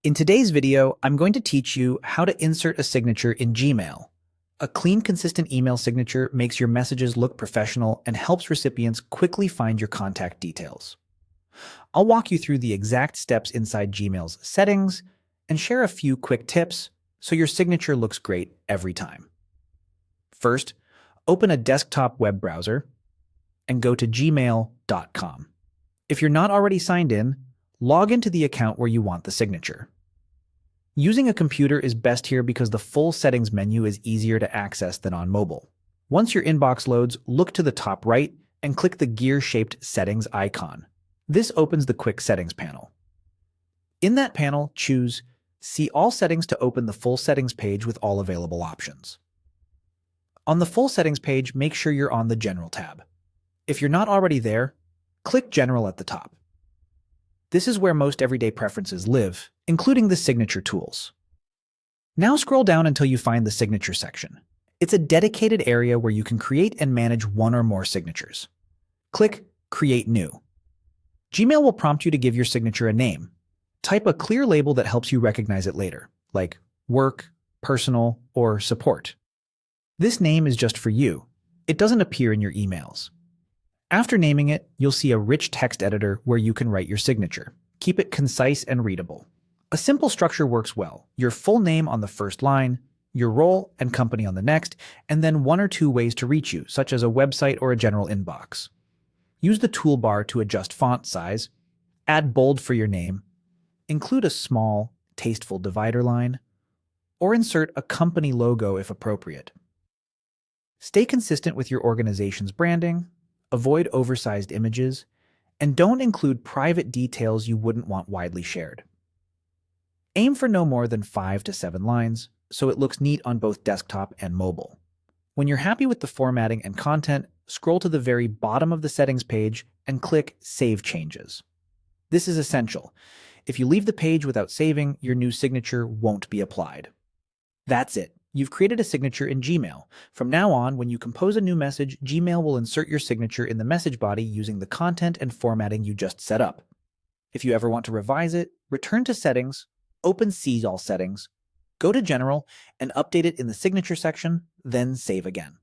In today's video, I'm going to teach you how to insert a signature in Gmail. A clean, consistent email signature makes your messages look professional and helps recipients quickly find your contact details. I'll walk you through the exact steps inside Gmail's settings and share a few quick tips so your signature looks great every time. First, open a desktop web browser and go to gmail.com. If you're not already signed in, log into the account where you want the signature. Using a computer is best here because the full settings menu is easier to access than on mobile. Once your inbox loads, look to the top right and click the gear-shaped settings icon. This opens the quick settings panel. In that panel, choose See All Settings to open the full settings page with all available options. On the full settings page, make sure you're on the General tab. If you're not already there, click General at the top. This is where most everyday preferences live, including the signature tools. Now scroll down until you find the signature section. It's a dedicated area where you can create and manage one or more signatures. Click Create New. Gmail will prompt you to give your signature a name. Type a clear label that helps you recognize it later, like Work, Personal, or Support. This name is just for you. It doesn't appear in your emails. After naming it, you'll see a rich text editor where you can write your signature. Keep it concise and readable. A simple structure works well. Your full name on the first line, your role and company on the next, and then one or two ways to reach you, such as a website or a general inbox. Use the toolbar to adjust font size, add bold for your name, include a small, tasteful divider line, or insert a company logo if appropriate. Stay consistent with your organization's branding, avoid oversized images, and don't include private details you wouldn't want widely shared. Aim for no more than 5 to 7 lines, so it looks neat on both desktop and mobile. When you're happy with the formatting and content, scroll to the very bottom of the settings page and click Save Changes. This is essential. If you leave the page without saving, your new signature won't be applied. That's it. You've created a signature in Gmail. From now on, when you compose a new message, Gmail will insert your signature in the message body using the content and formatting you just set up. If you ever want to revise it, return to Settings, open See All Settings, go to General, and update it in the Signature section, then save again.